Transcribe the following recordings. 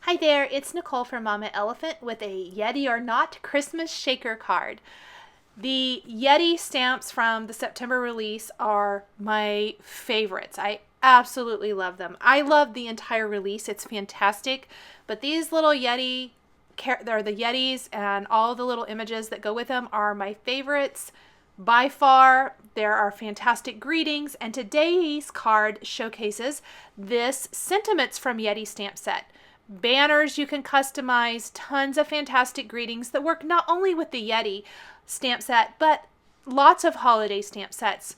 Hi there, it's Nicole from Mama Elephant with a Yeti or Not Christmas Shaker card. The Yeti stamps from the September release are my favorites. I absolutely love them. I love the entire release. It's fantastic. But these little Yeti, they're the Yetis, and all the little images that go with them are my favorites. By far, there are fantastic greetings, and today's card showcases this Sentiments from Yeti stamp set. Banners you can customize, tons of fantastic greetings that work not only with the Yeti stamp set, but lots of holiday stamp sets.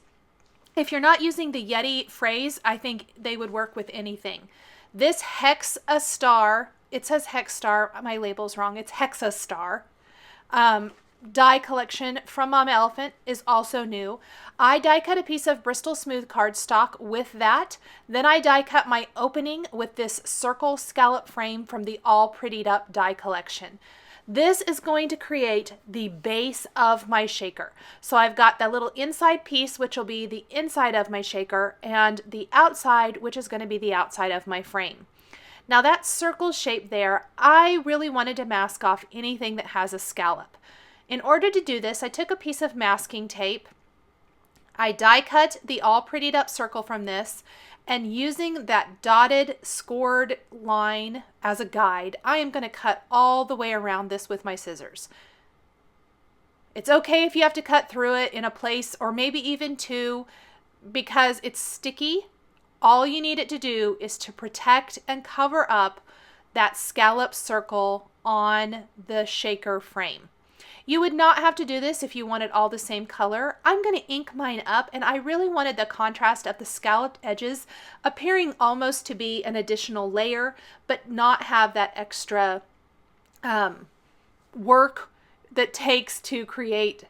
If you're not using the Yeti phrase, I think they would work with anything. This HEXASTAR, it says HEXASTAR, my label's wrong, it's HEXASTAR. Die collection from Mama Elephant is also new. I die cut a piece of Bristol Smooth cardstock with that. Then I die cut my opening with this circle scallop frame from the All Prettied Up die collection. This is going to create the base of my shaker. So I've got that little inside piece, which will be the inside of my shaker, and the outside, which is going to be the outside of my frame. Now that circle shape there, I really wanted to mask off anything that has a scallop. In order to do this, I took a piece of masking tape, I die cut the All Prettied Up circle from this, and using that dotted scored line as a guide, I am going to cut all the way around this with my scissors. It's okay if you have to cut through it in a place or maybe even two, because it's sticky. All you need it to do is to protect and cover up that scallop circle on the shaker frame. You would not have to do this if you wanted all the same color. I'm going to ink mine up, and I really wanted the contrast of the scalloped edges appearing almost to be an additional layer, but not have that extra work that takes to create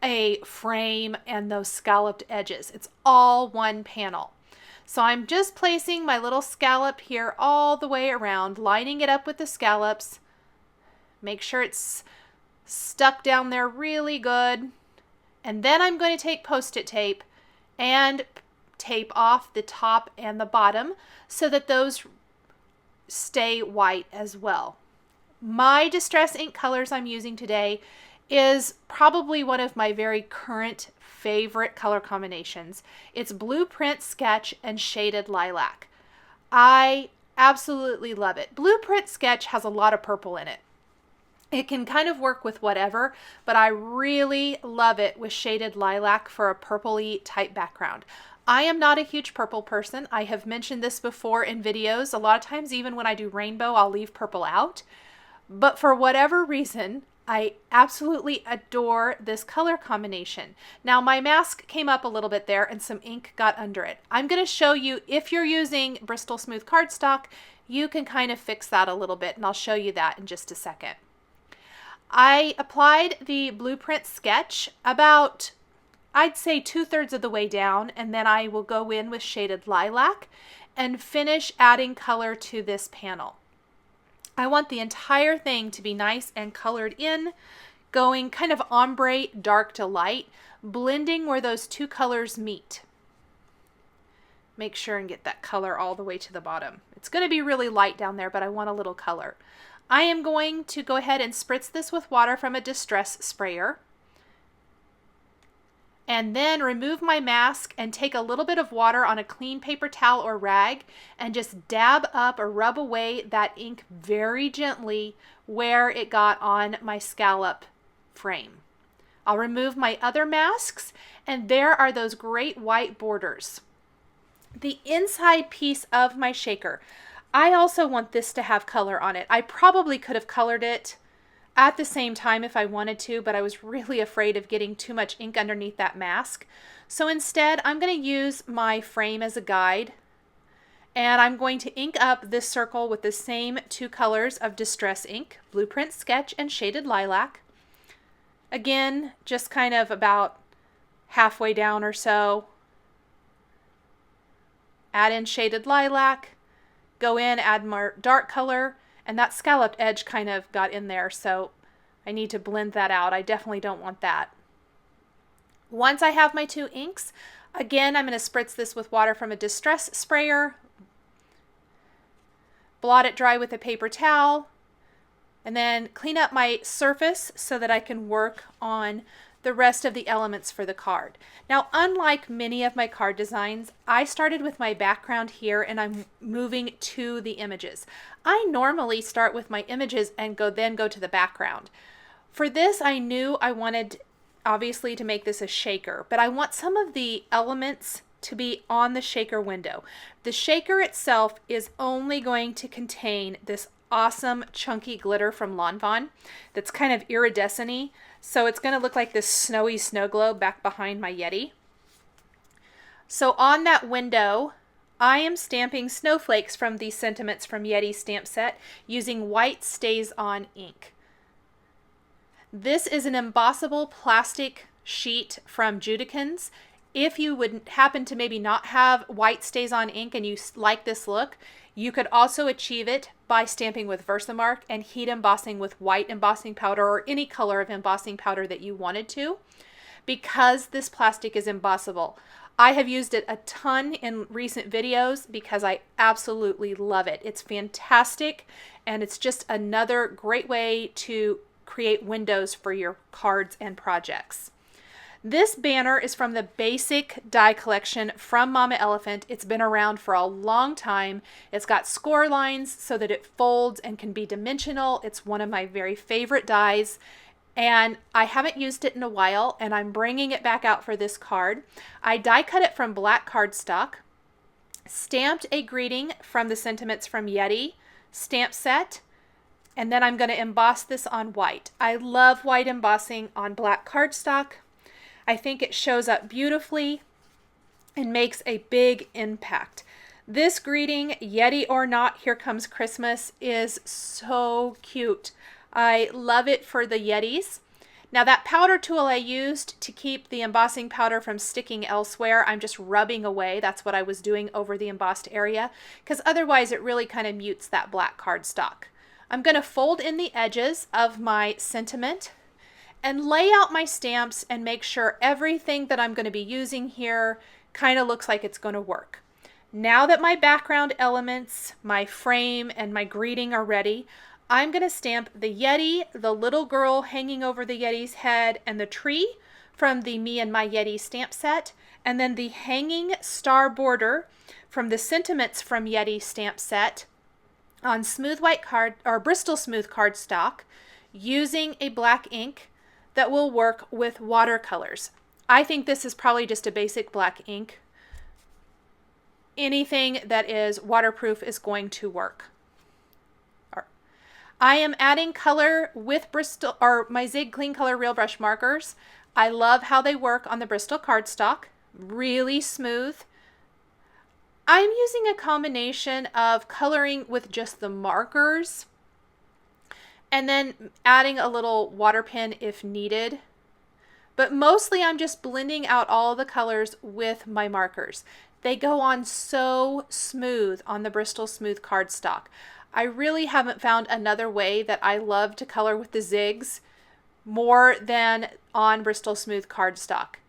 a frame and those scalloped edges. It's all one panel. So I'm just placing my little scallop here all the way around, lining it up with the scallops. Make sure it's stuck down there really good. And then I'm going to take Post-it tape and tape off the top and the bottom so that those stay white as well. My distress ink colors I'm using today is probably one of my very current favorite color combinations. It's Blueprint Sketch and Shaded Lilac. I absolutely love it. Blueprint Sketch has a lot of purple in it. It can kind of work with whatever, but I really love it with Shaded Lilac for a purpley type background. I am not a huge purple person. I have mentioned this before in videos. A lot of times, even when I do rainbow, I'll leave purple out. But for whatever reason, I absolutely adore this color combination. Now my mask came up a little bit there and some ink got under it. I'm going to show you, if you're using Bristol Smooth cardstock, you can kind of fix that a little bit, and I'll show you that in just a second. I applied the Blueprint Sketch about, I'd say 2/3 of the way down, and then I will go in with Shaded Lilac and finish adding color to this panel. I want the entire thing to be nice and colored in, going kind of ombre, dark to light, blending where those two colors meet. Make sure and get that color all the way to the bottom. It's going to be really light down there, but I want a little color. I am going to go ahead and spritz this with water from a distress sprayer, and then remove my mask and take a little bit of water on a clean paper towel or rag and just dab up or rub away that ink very gently where it got on my scallop frame. I'll remove my other masks, and there are those great white borders. The inside piece of my shaker, I also want this to have color on it. I probably could have colored it at the same time if I wanted to, but I was really afraid of getting too much ink underneath that mask. So instead, I'm going to use my frame as a guide, and I'm going to ink up this circle with the same two colors of distress ink, Blueprint Sketch and Shaded Lilac. Again, just kind of about halfway down or so. Add in Shaded Lilac. Go in, add more dark color, and that scalloped edge kind of got in there, so I need to blend that out. I definitely don't want that. Once I have my two inks, again, I'm going to spritz this with water from a distress sprayer, blot it dry with a paper towel, and then clean up my surface so that I can work on the rest of the elements for the card. Now, unlike many of my card designs, I started with my background here and I'm moving to the images. I normally start with my images and then go to the background. For this, I knew I wanted, obviously, to make this a shaker, but I want some of the elements to be on the shaker window. The shaker itself is only going to contain this awesome chunky glitter from Lanvin that's kind of iridescent-y. So it's going to look like this snowy snow globe back behind my Yeti. So on that window, I am stamping snowflakes from the Sentiments from Yeti stamp set using white Stazon ink. This is an embossable plastic sheet from Judikins. If you would happen to maybe not have white Stazon ink and you like this look, you could also achieve it by stamping with Versamark and heat embossing with white embossing powder or any color of embossing powder that you wanted to. Because this plastic is embossable, I have used it a ton in recent videos because I absolutely love it. It's fantastic, and it's just another great way to create windows for your cards and projects. This banner is from the basic die collection from Mama Elephant. It's been around for a long time. It's got score lines so that it folds and can be dimensional. It's one of my very favorite dies, and I haven't used it in a while, and I'm bringing it back out for this card. I die cut it from black cardstock, stamped a greeting from the Sentiments from Yeti stamp set, and then I'm going to emboss this on white. I love white embossing on black cardstock. I think it shows up beautifully and makes a big impact. This greeting, Yeti or not, here comes Christmas, is so cute. I love it for the Yetis. Now that powder tool I used to keep the embossing powder from sticking elsewhere, I'm just rubbing away. That's what I was doing over the embossed area, because otherwise it really kind of mutes that black cardstock. I'm going to fold in the edges of my sentiment and lay out my stamps and make sure everything that I'm going to be using here kind of looks like it's going to work. Now that my background elements, my frame, and my greeting are ready, I'm going to stamp the Yeti, the little girl hanging over the Yeti's head, and the tree from the Me and My Yeti stamp set, and then the hanging star border from the Sentiments from Yeti stamp set on smooth white card or Bristol smooth cardstock using a black ink that will work with watercolors. I think this is probably just a basic black ink. Anything that is waterproof is going to work. I am adding color with Bristol or my Zig Clean Color Real Brush markers. I love how they work on the Bristol cardstock. Really smooth. I'm using a combination of coloring with just the markers and then adding a little water pen if needed. But mostly I'm just blending out all the colors with my markers. They go on so smooth on the Bristol Smooth cardstock. I really haven't found another way that I love to color with the zigs more than on Bristol Smooth cardstock.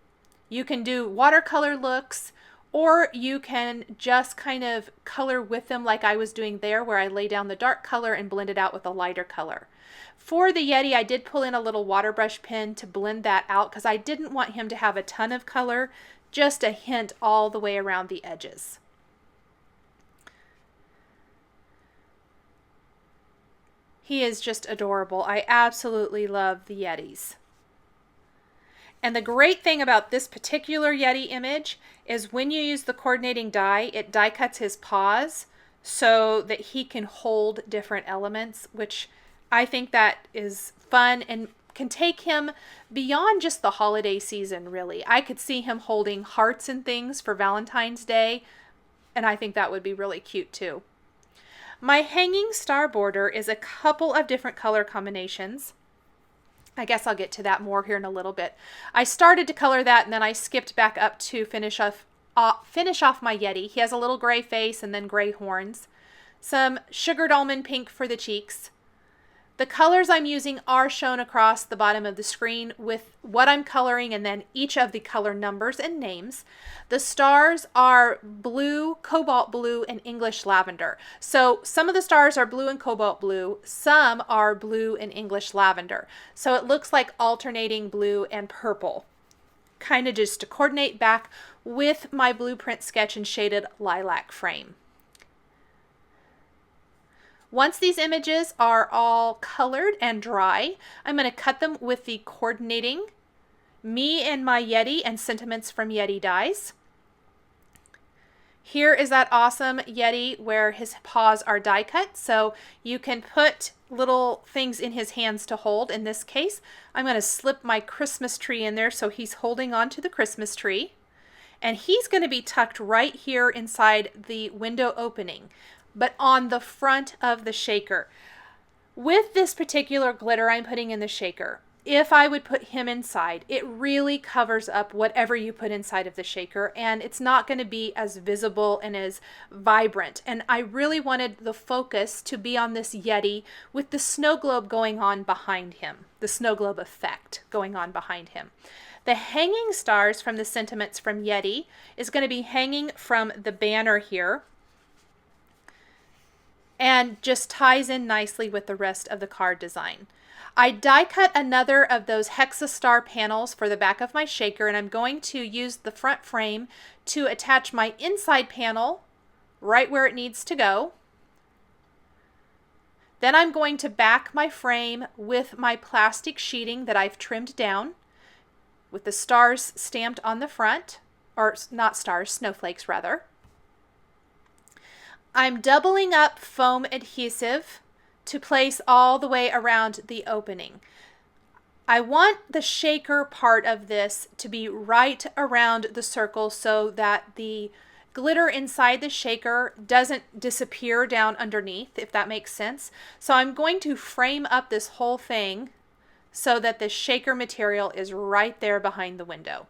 You can do watercolor looks, or you can just kind of color with them like I was doing there, where I lay down the dark color and blend it out with a lighter color. For the Yeti, I did pull in a little water brush pen to blend that out because I didn't want him to have a ton of color, just a hint all the way around the edges. He is just adorable. I absolutely love the Yetis. And the great thing about this particular Yeti image is when you use the coordinating die, it die cuts his paws so that he can hold different elements, which I think that is fun and can take him beyond just the holiday season, really. I could see him holding hearts and things for Valentine's Day, and I think that would be really cute too. My hanging star border is a couple of different color combinations. I guess I'll get to that more here in a little bit. I started to color that and then I skipped back up to finish off my Yeti. He has a little gray face and then gray horns. Some sugared almond pink for the cheeks. The colors I'm using are shown across the bottom of the screen with what I'm coloring and then each of the color numbers and names. The stars are blue, cobalt blue, and English lavender. So some of the stars are blue and cobalt blue, some are blue and English lavender. So it looks like alternating blue and purple, kind of just to coordinate back with my blueprint sketch and shaded lilac frame. Once these images are all colored and dry, I'm going to cut them with the coordinating Me and My Yeti and Sentiments from Yeti dies. Here is that awesome Yeti where his paws are die cut, so you can put little things in his hands to hold. In this case, I'm going to slip my Christmas tree in there so he's holding on to the Christmas tree. And he's going to be tucked right here inside the window opening, but on the front of the shaker. With this particular glitter I'm putting in the shaker, if I would put him inside, it really covers up whatever you put inside of the shaker, and it's not going to be as visible and as vibrant. And I really wanted the focus to be on this Yeti with the snow globe going on behind him, the snow globe effect going on behind him. The hanging stars from the Sentiments from Yeti is going to be hanging from the banner here, and just ties in nicely with the rest of the card design. I die cut another of those HEXASTAR panels for the back of my shaker, and I'm going to use the front frame to attach my inside panel right where it needs to go. Then I'm going to back my frame with my plastic sheeting that I've trimmed down with the stars stamped on the front, or not stars, snowflakes rather. I'm doubling up foam adhesive to place all the way around the opening. I want the shaker part of this to be right around the circle so that the glitter inside the shaker doesn't disappear down underneath, if that makes sense. So I'm going to frame up this whole thing so that the shaker material is right there behind the window.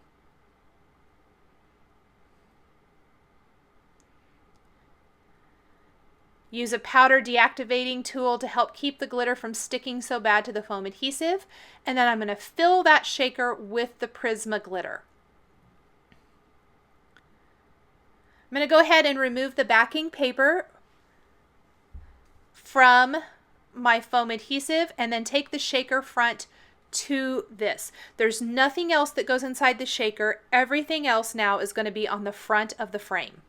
Use a powder deactivating tool to help keep the glitter from sticking so bad to the foam adhesive. And then I'm going to fill that shaker with the Prisma glitter. I'm going to go ahead and remove the backing paper from my foam adhesive and then take the shaker front to this. There's nothing else that goes inside the shaker. Everything else now is going to be on the front of the frame.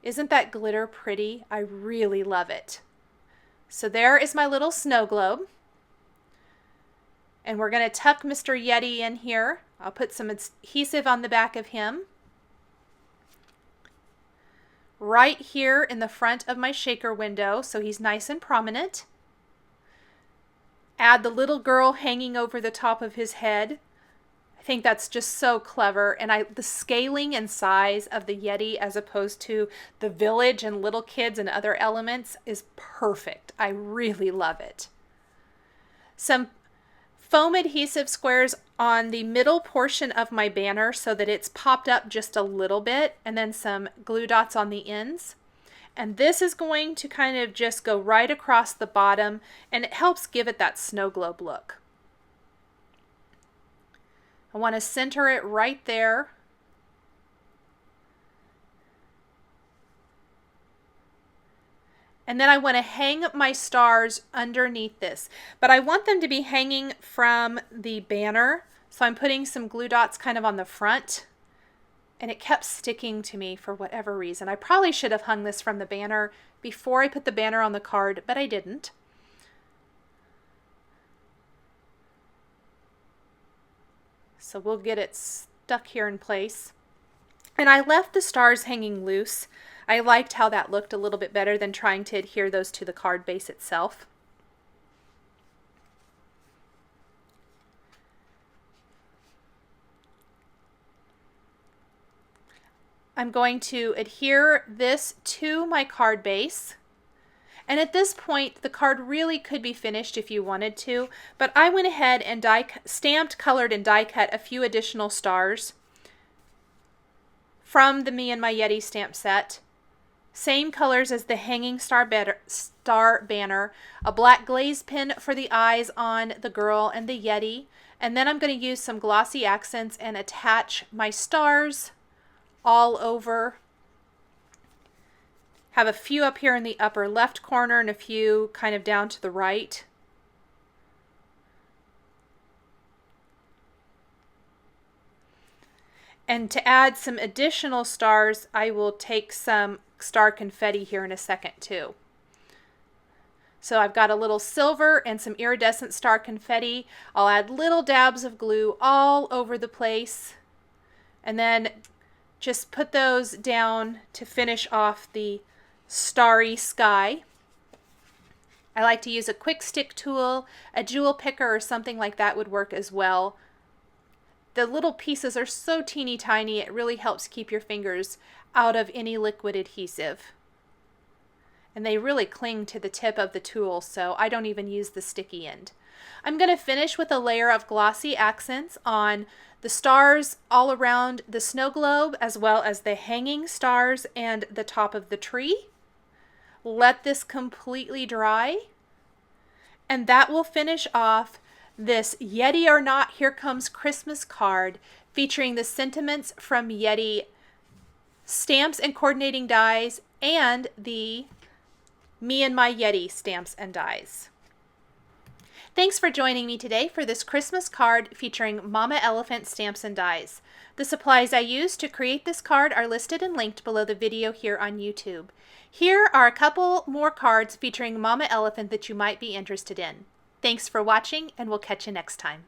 Isn't that glitter pretty? I really love it. So there is my little snow globe. And we're going to tuck Mr. Yeti in here. I'll put some adhesive on the back of him. Right here in the front of my shaker window so he's nice and prominent. Add the little girl hanging over the top of his head. I think that's just so clever, and the scaling and size of the Yeti as opposed to the village and little kids and other elements is perfect. I really love it. Some foam adhesive squares on the middle portion of my banner so that it's popped up just a little bit, and then some glue dots on the ends. And this is going to kind of just go right across the bottom, and it helps give it that snow globe look. I want to center it right there. And then I want to hang my stars underneath this. But I want them to be hanging from the banner. So I'm putting some glue dots kind of on the front. And it kept sticking to me for whatever reason. I probably should have hung this from the banner before I put the banner on the card, but I didn't. So we'll get it stuck here in place. And I left the stars hanging loose. I liked how that looked a little bit better than trying to adhere those to the card base itself. I'm going to adhere this to my card base. And at this point, the card really could be finished if you wanted to, but I went ahead and stamped, colored, and die cut a few additional stars from the Me and My Yeti stamp set. Same colors as the hanging star banner, a black glaze pin for the eyes on the girl and the Yeti, and then I'm going to use some glossy accents and attach my stars all over. Have a few up here in the upper left corner and a few kind of down to the right. And to add some additional stars, I will take some star confetti here in a second too. So I've got a little silver and some iridescent star confetti. I'll add little dabs of glue all over the place and then just put those down to finish off the starry sky. I like to use a quick stick tool, a jewel picker or something like that would work as well. The little pieces are so teeny tiny, it really helps keep your fingers out of any liquid adhesive. And they really cling to the tip of the tool, so I don't even use the sticky end. I'm going to finish with a layer of glossy accents on the stars all around the snow globe, as well as the hanging stars and the top of the tree. Let this completely dry, and that will finish off this Yeti or Not Here Comes Christmas card featuring the sentiments from Yeti stamps and coordinating dies and the Me and My Yeti stamps and dies. Thanks for joining me today for this Christmas card featuring Mama Elephant stamps and dies. The supplies I used to create this card are listed and linked below the video here on YouTube. Here are a couple more cards featuring Mama Elephant that you might be interested in. Thanks for watching, and we'll catch you next time.